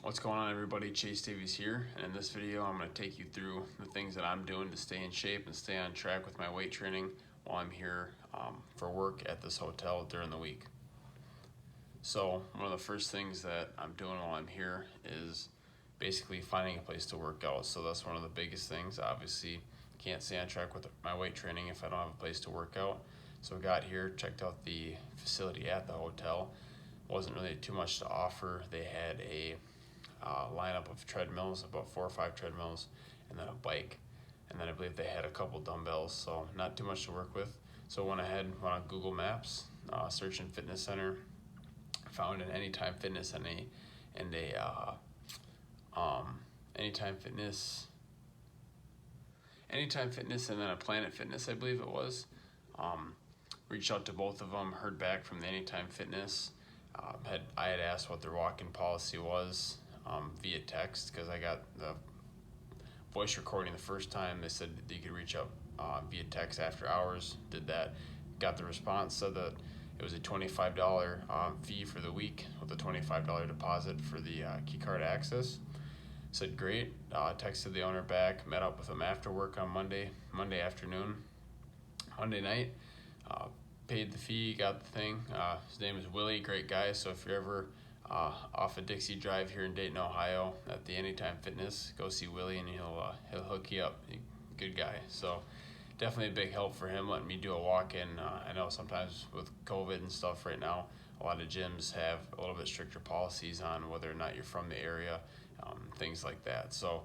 What's going on, everybody? Chase Davies here, and in this video I'm going to take you through the things that I'm doing to stay in shape and stay on track with my weight training while I'm here for work at this hotel during the week. So one of the first things that I'm doing while I'm here is basically finding a place to work out. So that's one of the biggest things. Obviously can't stay on track with my weight training if I don't have a place to work out. So I got here, checked out the facility at the hotel. Wasn't really too much to offer. They had a lineup of treadmills, about 4 or 5 treadmills, and then a bike. And then I believe they had a couple dumbbells, so not too much to work with. So I went ahead, went on Google Maps, searching fitness center, found an Anytime Fitness and Anytime Fitness and then a Planet Fitness, I believe it was. Reached out to both of them, heard back from the Anytime Fitness. I had asked what their walk-in policy was via text because I got the voice recording the first time. They said that you could reach out via text after hours. Did that, got the response, said that it was a $25 fee for the week with a $25 deposit for the key card access. Said great, texted the owner back, met up with him after work on Monday afternoon. Monday night, paid the fee, got the thing. His name is Willie, great guy. So if you're ever off of Dixie Drive here in Dayton, Ohio, at the Anytime Fitness, go see Willie and he'll hook you up. Good guy. So definitely a big help for him letting me do a walk-in. I know sometimes with COVID and stuff right now, a lot of gyms have a little bit stricter policies on whether or not you're from the area, things like that. So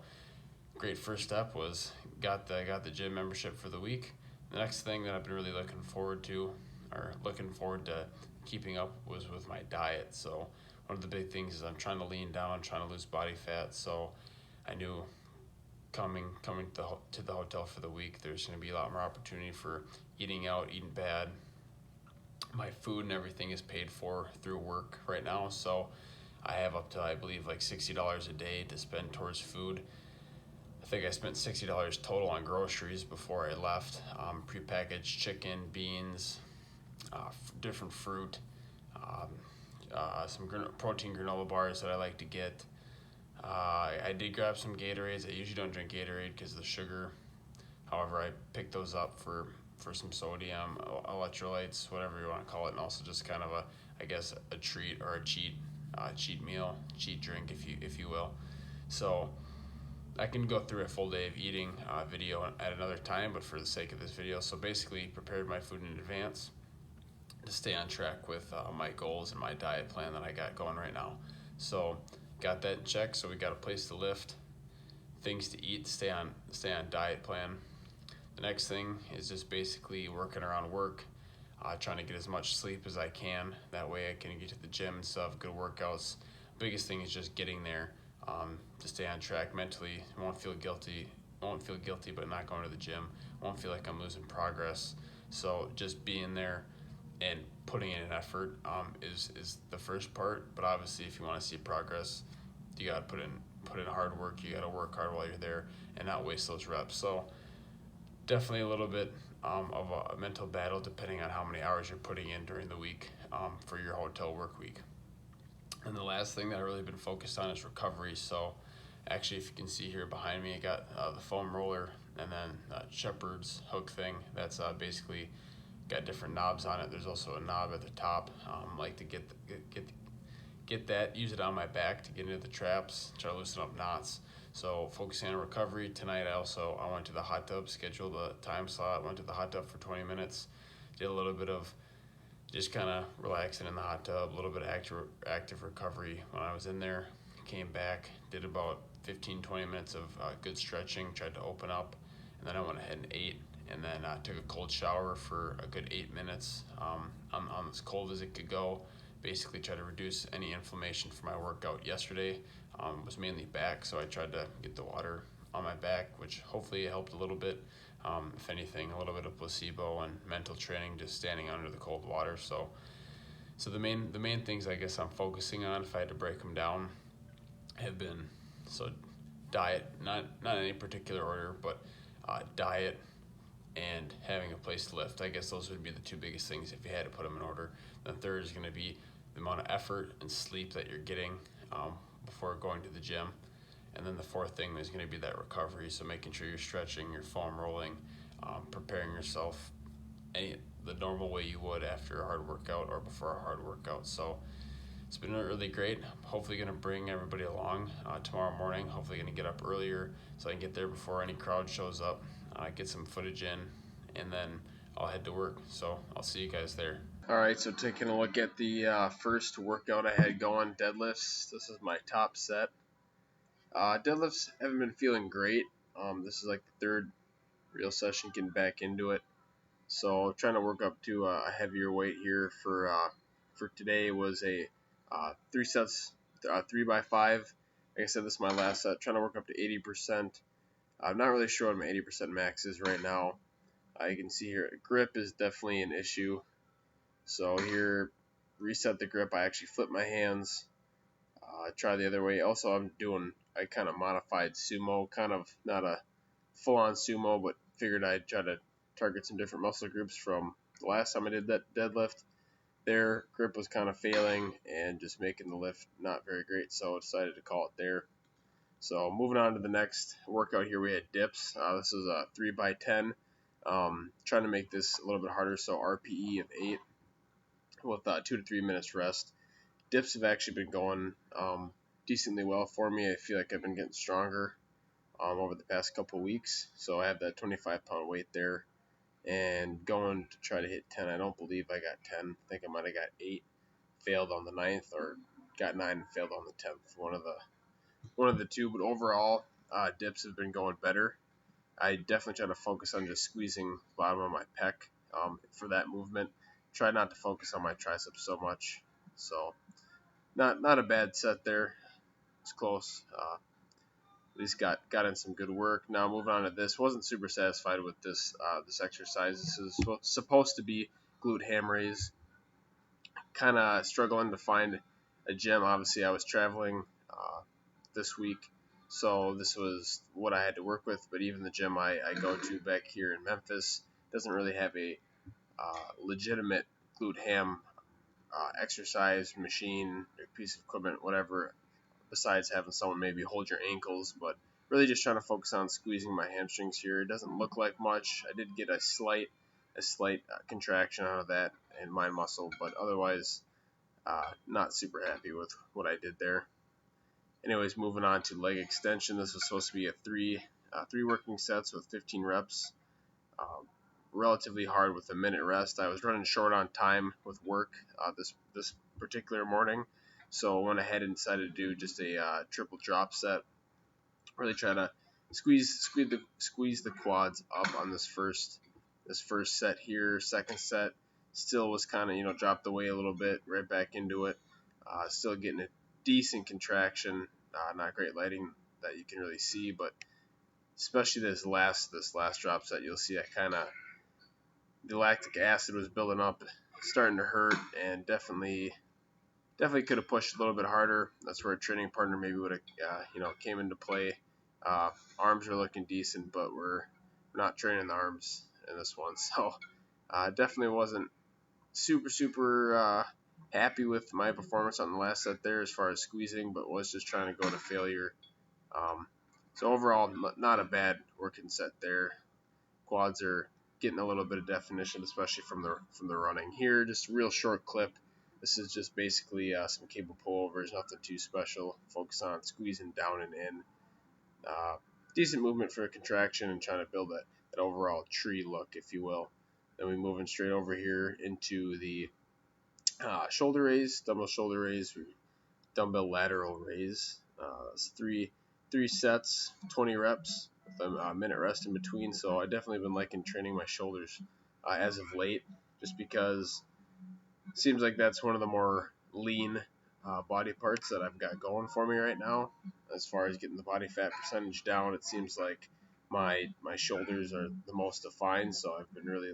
great first step was got the gym membership for the week. The next thing that I've been really looking forward to keeping up was with my diet. So one of the big things is I'm trying to lean down, trying to lose body fat. So I knew coming to the hotel for the week, there's going to be a lot more opportunity for eating out, eating bad. My food and everything is paid for through work right now. So I have up to, I believe, like $60 a day to spend towards food. I think I spent $60 total on groceries before I left. Prepackaged chicken, beans, different fruit, some protein granola bars that I like to get. I did grab some Gatorades. I usually don't drink Gatorade because of the sugar. However, I picked those up for some sodium, electrolytes, whatever you want to call it, and also just kind of a treat or a cheat meal, cheat drink, if you will. So I can go through a full day of eating video at another time, but for the sake of this video, so basically prepared my food in advance to stay on track with my goals and my diet plan that I got going right now. So got that in check. So we got a place to lift, things to eat, stay on diet plan. The next thing is just basically working around work, trying to get as much sleep as I can. That way I can get to the gym and stuff, good workouts. Biggest thing is just getting there to stay on track mentally. I won't feel guilty but not going to the gym. Won't feel like I'm losing progress. So just being there and putting in an effort is the first part. But obviously, if you want to see progress, you got to put in hard work. You got to work hard while you're there and not waste those reps. So definitely a little bit of a mental battle depending on how many hours you're putting in during the week for your hotel work week. And the last thing that I've really been focused on is recovery. So actually, if you can see here behind me, I got the foam roller and then Shepherd's hook thing. That's basically got different knobs on it. There's also a knob at the top. Like to get that, use it on my back to get into the traps, try to loosen up knots. So focusing on recovery. Tonight I went to the hot tub, scheduled a time slot, went to the hot tub for 20 minutes, did a little bit of just kind of relaxing in the hot tub, a little bit of active recovery when I was in there. Came back, did about 15-20 minutes of good stretching, tried to open up, and then I went ahead and ate, and then took a cold shower for a good 8 minutes on as cold as it could go. Basically tried to reduce any inflammation from my workout yesterday. Was mainly back, so I tried to get the water on my back, which hopefully helped a little bit. If anything, a little bit of placebo and mental training, just standing under the cold water. So the main things I guess I'm focusing on, if I had to break them down, have been diet, not in any particular order, but diet and having a place to lift. I guess those would be the two biggest things if you had to put them in order. The third is going to be the amount of effort and sleep that you're getting before going to the gym. And then the fourth thing is going to be that recovery. So making sure you're stretching, your foam rolling, preparing yourself the normal way you would after a hard workout or before a hard workout. So it's been really great. I'm hopefully going to bring everybody along tomorrow morning. Hopefully going to get up earlier so I can get there before any crowd shows up, get some footage in, and then I'll head to work. So I'll see you guys there. All right, so taking a look at the first workout I had going, deadlifts. This is my top set. Deadlifts haven't been feeling great. This is like the third real session getting back into it. So trying to work up to a heavier weight here for today was a 3 sets, 3x5. Like I said, this is my last set. Trying to work up to 80%. I'm not really sure what my 80% max is right now. You can see here, grip is definitely an issue. So here, reset the grip. I actually flip my hands. Try the other way. Also, I kind of modified sumo, kind of not a full-on sumo, but figured I'd try to target some different muscle groups from the last time I did that deadlift. Their grip was kind of failing and just making the lift not very great, so I decided to call it there. So moving on to the next workout here, we had dips. This is a 3x10. Trying to make this a little bit harder, so RPE of 8 with 2 to 3 minutes rest. Dips have actually been going decently well for me. I feel like I've been getting stronger over the past couple weeks. So I have that 25-pound weight there and going to try to hit 10. I don't believe I got 10. I think I might have got 8, failed on the 9th, or got 9 and failed on the 10th. One of the two. But overall, dips have been going better. I definitely try to focus on just squeezing the bottom of my pec for that movement. Try not to focus on my triceps so much. So not a bad set there. It's close. At least got in some good work. Now moving on to this. Wasn't super satisfied with this exercise. This is supposed to be glute ham raise. Kind of struggling to find a gym. Obviously, I was traveling this week, so this was what I had to work with. But even the gym I go to back here in Memphis doesn't really have a legitimate glute ham exercise machine, or piece of equipment, whatever, besides having someone maybe hold your ankles. But really just trying to focus on squeezing my hamstrings here. It doesn't look like much. I did get a slight contraction out of that in my muscle, but otherwise not super happy with what I did there. Anyways, moving on to leg extension. This was supposed to be a three working sets with 15 reps. Relatively hard with a minute rest. I was running short on time with work this particular morning, so I went ahead and decided to do just a triple drop set. Really try to squeeze the quads up on this first set here. Second set still was kind of dropped away a little bit, right back into it. Still getting a decent contraction. Not great lighting that you can really see, but especially this last drop set, you'll see the lactic acid was building up, starting to hurt, and definitely could have pushed a little bit harder. That's where a training partner maybe would have came into play. Arms are looking decent, but we're not training the arms in this one, so definitely wasn't super happy with my performance on the last set there as far as squeezing, but was just trying to go to failure. So overall, not a bad working set there. Quads are getting a little bit of definition, especially from the running. Here, just a real short clip. This is just basically some cable pullovers, nothing too special. Focus on squeezing down and in. Decent movement for a contraction and trying to build that overall tree look, if you will. Then we moving straight over here into the shoulder raise, dumbbell shoulder raise, dumbbell lateral raise. It's three sets, 20 reps with a minute rest in between. So I definitely been liking training my shoulders as of late, just because it seems like that's one of the more lean body parts that I've got going for me right now. As far as getting the body fat percentage down, it seems like my shoulders are the most defined. So I've been really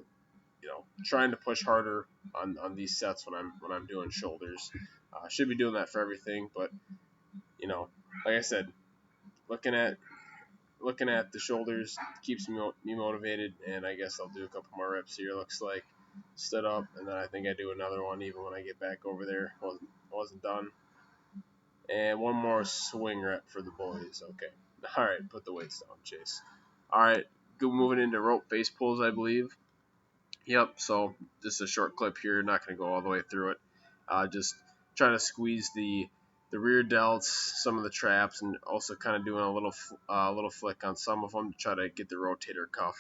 trying to push harder on these sets when I'm doing shoulders. Should be doing that for everything, but like I said, looking at the shoulders keeps me motivated, and I guess I'll do a couple more reps here. Looks like stood up, and then I think I do another one even when I get back over there. Wasn't done. And one more swing rep for the boys. Okay. All right, put the weights down, Chase. All right, go moving into rope face pulls, I believe. Yep. So just a short clip here. Not going to go all the way through it. Just trying to squeeze the rear delts, some of the traps, and also kind of doing a little flick on some of them to try to get the rotator cuff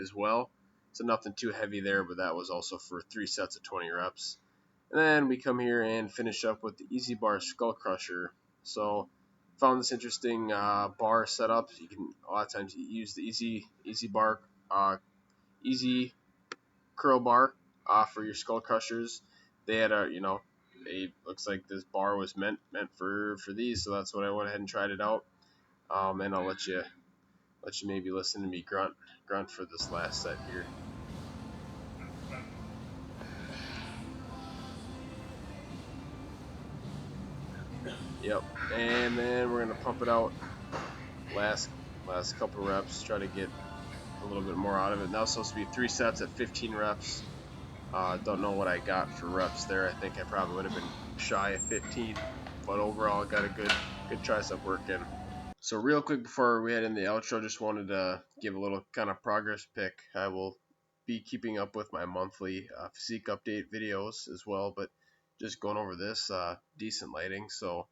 as well. So nothing too heavy there, but that was also for 3 sets of 20 reps. And then we come here and finish up with the Easy Bar Skull Crusher. So found this interesting bar setup. You can a lot of times use the Easy Bar Easy Curl Bar for your Skull Crushers. They had looks like this bar was meant for these, so that's what I went ahead and tried it out. And I'll let you maybe listen to me grunt for this last set here. Yep. And then we're gonna pump it out. Last couple reps. Try to get a little bit more out of it. Now it's supposed to be 3 sets at 15 reps. Don't know what I got for reps there. I think I probably would have been shy of 15, but overall got a good tricep work in. So real quick before we head in the outro, just wanted to give a little kind of progress pick. I will be keeping up with my monthly physique update videos as well, but just going over this decent lighting. So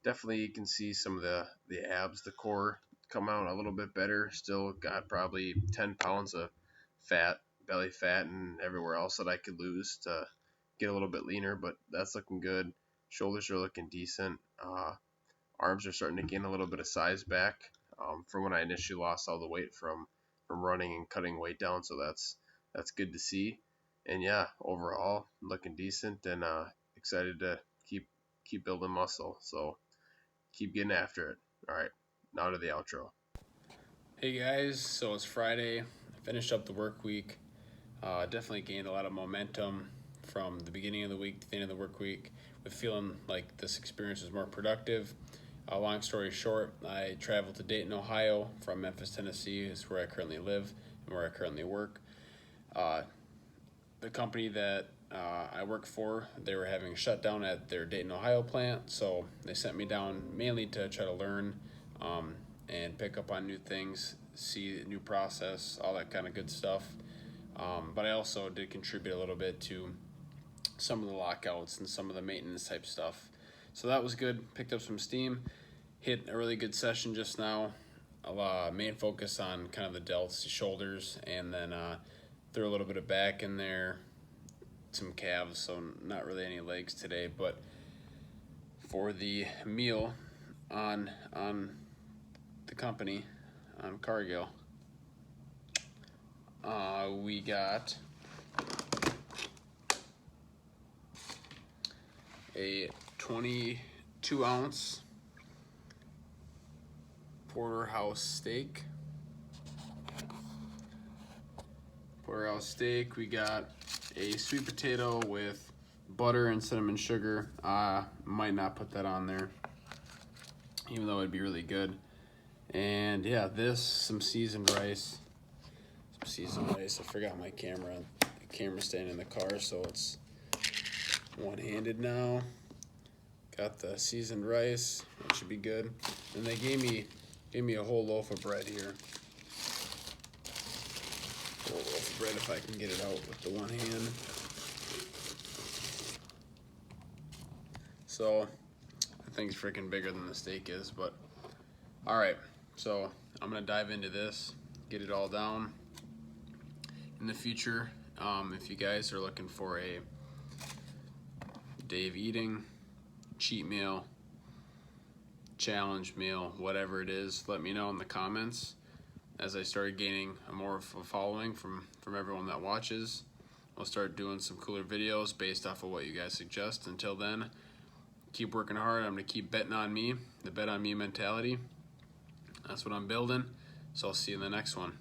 definitely you can see some of the abs, the core come out a little bit better. Still got probably 10 pounds of fat, belly fat, and everywhere else that I could lose to get a little bit leaner, but that's looking good. Shoulders are looking decent. Arms are starting to gain a little bit of size back from when I initially lost all the weight from running and cutting weight down. So that's good to see. And yeah, overall looking decent and excited to keep building muscle. So keep getting after it. All right, now to the outro. Hey guys, so it's Friday. I finished up the work week. Definitely gained a lot of momentum from the beginning of the week to the end of the work week, with feeling like this experience was more productive. Long story short, I traveled to Dayton, Ohio from Memphis, Tennessee, is where I currently live and where I currently work. The company that I work for, they were having a shutdown at their Dayton, Ohio plant, so they sent me down mainly to try to learn and pick up on new things, see a new process, all that kind of good stuff. But I also did contribute a little bit to some of the lockouts and some of the maintenance type stuff. So that was good. Picked up some steam. Hit a really good session just now. Main focus on kind of the delts, the shoulders, and then threw a little bit of back in there, some calves, so not really any legs today. But for the meal on the company, on Cargill, we got a 22-ounce porterhouse steak. We got a sweet potato with butter and cinnamon sugar. Might not put that on there, even though it'd be really good. And yeah, some seasoned rice. I forgot my camera. The camera's staying in the car, so it's one-handed now. Got the seasoned rice. That should be good. And they gave me a whole loaf of bread here. Whole loaf of bread if I can get it out with the one hand. So that thing's freaking bigger than the steak is, but all right. So I'm gonna dive into this, get it all down. In the future, if you guys are looking for a Dave Eating cheat meal, challenge meal, whatever it is, let me know in the comments. As I started gaining more of a following from everyone that watches, I'll start doing some cooler videos based off of what you guys suggest. Until then, keep working hard. I'm going to keep betting on me, the bet on me mentality. That's what I'm building. So I'll see you in the next one.